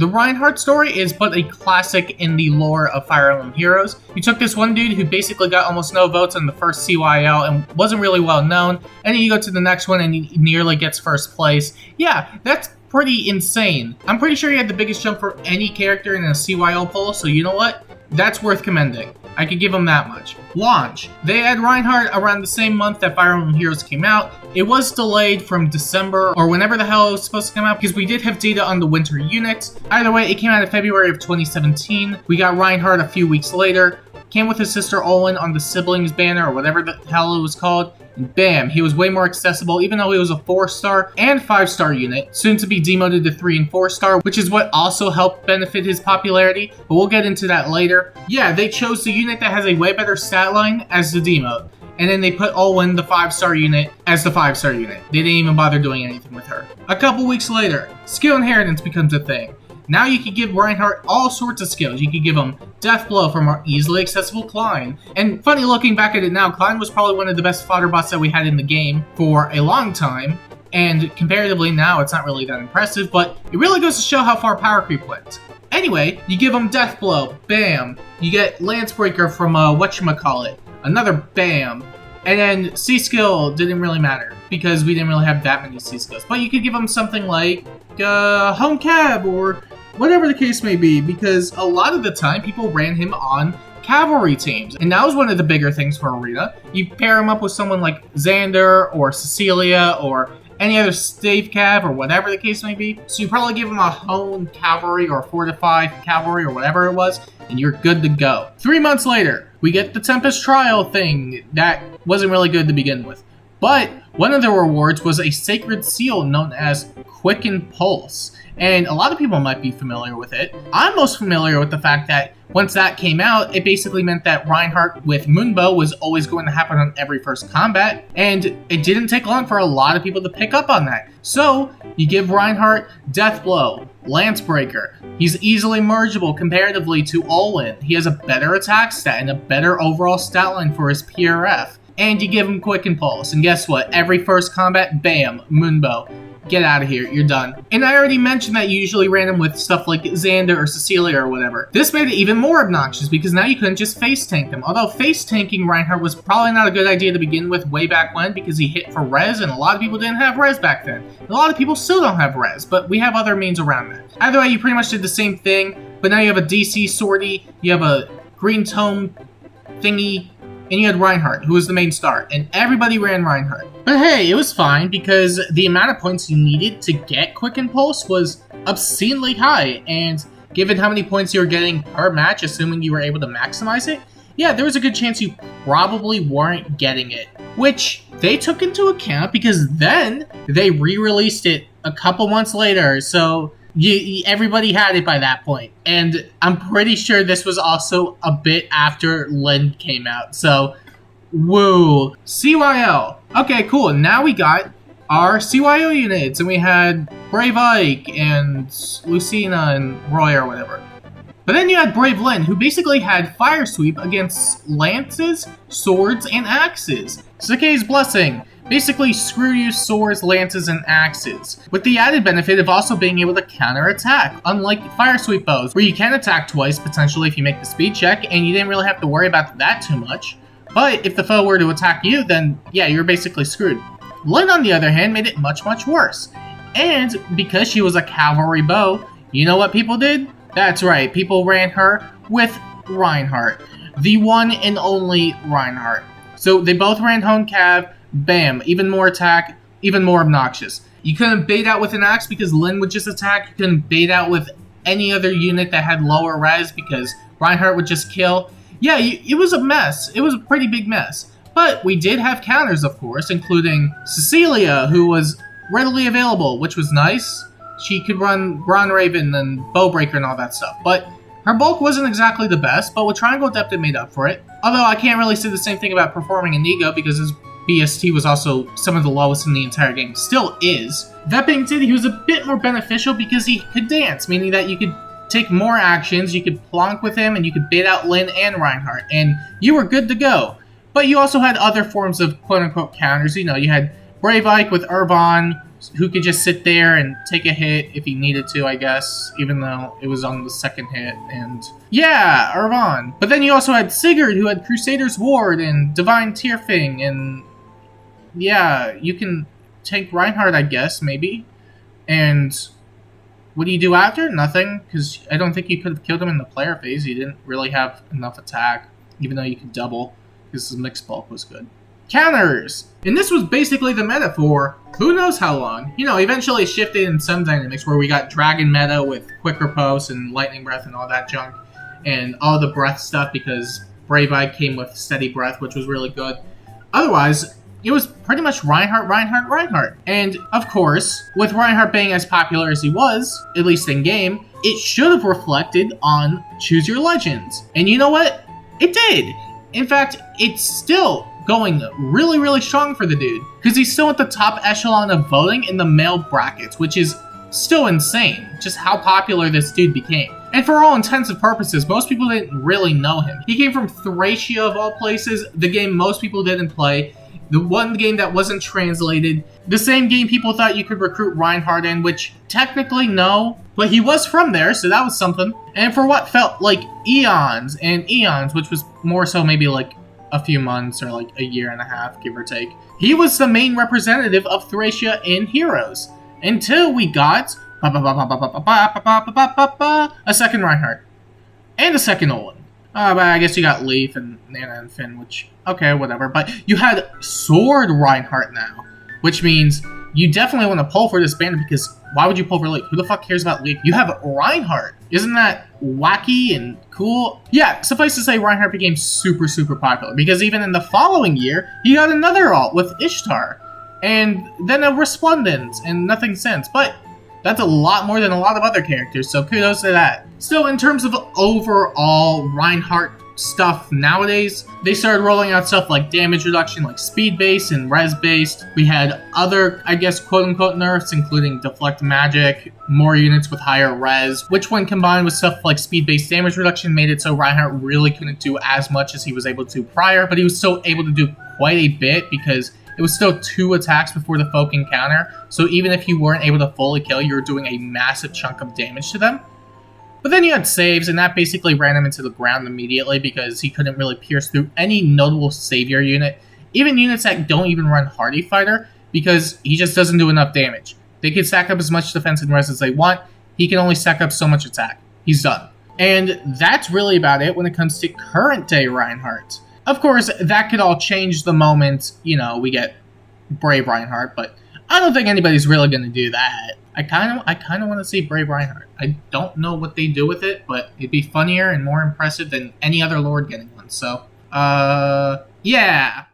The Reinhardt story is but a classic in the lore of Fire Emblem Heroes. You took this one dude who basically got almost no votes on the first CYL and wasn't really well known, and then you go to the next one and he nearly gets first place. Yeah, that's pretty insane. I'm pretty sure he had the biggest jump for any character in a CYL poll, so you know what? That's worth commending. I could give him that much. Launch. They had Reinhardt around the same month that Fire Emblem Heroes came out. It was delayed from December or whenever the hell it was supposed to come out because we did have data on the winter units. Either way, it came out in February of 2017. We got Reinhardt a few weeks later. Came with his sister Olin on the siblings banner or whatever the hell it was called. And bam, he was way more accessible even though he was a 4-star and 5-star unit, soon to be demoted to 3 and 4-star, which is what also helped benefit his popularity, but we'll get into that later. Yeah, they chose the unit that has a way better stat line as the demote, and then they put Olin, the 5-star unit, as the 5-star unit. They didn't even bother doing anything with her. A couple weeks later, skill inheritance becomes a thing. Now you can give Reinhardt all sorts of skills. You could give him Death Blow from our easily accessible Klein. And funny looking back at it now, Klein was probably one of the best fodder bots that we had in the game for a long time. And comparatively now, it's not really that impressive, but it really goes to show how far Power Creep went. Anyway, you give him Death Blow, bam. You get Lance Breaker from whatchamacallit, another bam. And then C-Skill didn't really matter, because we didn't really have that many C-Skills. But you could give him something like Home Cab or whatever the case may be, because a lot of the time people ran him on cavalry teams. And that was one of the bigger things for Arena. You pair him up with someone like Xander or Cecilia or any other stave cav or whatever the case may be. So you probably give him a Hone Cavalry or Fortified Cavalry or whatever it was, and you're good to go. 3 months later, we get the Tempest Trial thing that wasn't really good to begin with. But one of the rewards was a sacred seal known as Quicken Pulse. And a lot of people might be familiar with it. I'm most familiar with the fact that once that came out, it basically meant that Reinhardt with Moonbow was always going to happen on every first combat, and it didn't take long for a lot of people to pick up on that. So, you give Reinhardt Death Blow, Lance Breaker. He's easily mergeable comparatively to Olin. He has a better attack stat and a better overall stat line for his PRF. And you give him Quicken Pulse, and guess what? Every first combat, bam, Moonbow. Get out of here, you're done. And I already mentioned that you usually ran him with stuff like Xander or Cecilia or whatever. This made it even more obnoxious because now you couldn't just face tank them. Although face tanking Reinhardt was probably not a good idea to begin with way back when because he hit for res and a lot of people didn't have res back then. And a lot of people still don't have res, but we have other means around that. Either way, you pretty much did the same thing, but now you have a DC sortie, you have a green tome thingy, and you had Reinhardt, who was the main star, and everybody ran Reinhardt. But hey, it was fine, because the amount of points you needed to get Quicken Pulse was obscenely high, and given how many points you were getting per match, assuming you were able to maximize it, yeah, there was a good chance you probably weren't getting it. Which they took into account, because then they re-released it a couple months later, so everybody had it by that point. And I'm pretty sure this was also a bit after Lin came out. So, woo. CYL. Okay, cool. Now we got our CYO units. And we had Brave Ike and Lucina and Roy or whatever. But then you had Brave Lin, who basically had Fire Sweep against lances, swords, and axes. Sakei's Blessing. Basically, screw you swords, lances, and axes. With the added benefit of also being able to counter-attack, unlike Fire Sweep bows, where you can attack twice, potentially if you make the speed check, and you didn't really have to worry about that too much. But if the foe were to attack you, then yeah, you're basically screwed. Lin, on the other hand, made it much, much worse. And because she was a cavalry bow, you know what people did? That's right, people ran her with Reinhardt. The one and only Reinhardt. So they both ran Hone Cav. Bam, even more attack, even more obnoxious. You couldn't bait out with an axe because Lin would just attack. You couldn't bait out with any other unit that had lower res because Reinhardt would just kill. Yeah, it was a mess. It was a pretty big mess. But we did have counters, of course, including Cecilia, who was readily available, which was nice. She could run Grand Raven and Bowbreaker and all that stuff. But her bulk wasn't exactly the best, but with Triangle Adept it made up for it. Although I can't really say the same thing about performing Inigo because his BST was also some of the lowest in the entire game. Still is. That being said, he was a bit more beneficial because he could dance, meaning that you could take more actions, you could plonk with him, and you could bait out Lin and Reinhardt, and you were good to go. But you also had other forms of quote-unquote counters. You know, you had Brave Ike with Irvon, who could just sit there and take a hit if he needed to, I guess, even though it was on the second hit. And yeah, Irvan. But then you also had Sigurd, who had Crusader's Ward and Divine Tearfing, and yeah, you can tank Reinhardt, I guess, maybe. And what do you do after? Nothing, because I don't think you could have killed him in the player phase. He didn't really have enough attack, even though you could double, because his mixed bulk was good. Counters! And this was basically the meta for who knows how long. You know, eventually shifted in some dynamics where we got Dragon meta with Quick Riposte and Lightning Breath and all that junk, and all the breath stuff because Brave Eye came with Steady Breath, which was really good. Otherwise, it was pretty much Reinhardt, Reinhardt, Reinhardt. And, of course, with Reinhardt being as popular as he was, at least in-game, it should have reflected on Choose Your Legends. And you know what? It did! In fact, it's still going really, really strong for the dude. Because he's still at the top echelon of voting in the male brackets, which is still insane, just how popular this dude became. And for all intents and purposes, most people didn't really know him. He came from Thracia, of all places, the game most people didn't play. The one game that wasn't translated. The same game people thought you could recruit Reinhardt in, which technically no. But he was from there, so that was something. And for what felt like eons and eons, which was more so maybe like a few months or like a year and a half, give or take, he was the main representative of Thracia in Heroes. Until we got a second Reinhardt. And a second Olin. But I guess you got Leaf and Nana and Finn, which, okay, whatever. But you had Sword Reinhardt now, which means you definitely want to pull for this banner because why would you pull for Leaf? Who the fuck cares about Leaf? You have Reinhardt. Isn't that wacky and cool? Yeah, suffice to say, Reinhardt became super, super popular because even in the following year, he got another alt with Ishtar. And then a Resplendent and nothing since. But that's a lot more than a lot of other characters, so kudos to that. Still, in terms of overall Reinhardt stuff nowadays, they started rolling out stuff like damage reduction, like speed-based and res-based. We had other, I guess, quote-unquote nerfs, including deflect magic, more units with higher res, which when combined with stuff like speed-based damage reduction made it so Reinhardt really couldn't do as much as he was able to prior, but he was still able to do quite a bit because it was still 2 attacks before the folk encounter, so even if you weren't able to fully kill, you were doing a massive chunk of damage to them. But then you had saves, and that basically ran him into the ground immediately because he couldn't really pierce through any notable savior unit, even units that don't even run Hardy Fighter, because he just doesn't do enough damage. They can stack up as much defense and res as they want, he can only stack up so much attack. He's done. And that's really about it when it comes to current day Reinhardt. Of course, that could all change the moment, you know, we get Brave Reinhardt, but I don't think anybody's really going to do that. I kind of want to see Brave Reinhardt. I don't know what they do with it, but it'd be funnier and more impressive than any other Lord getting one. So, yeah.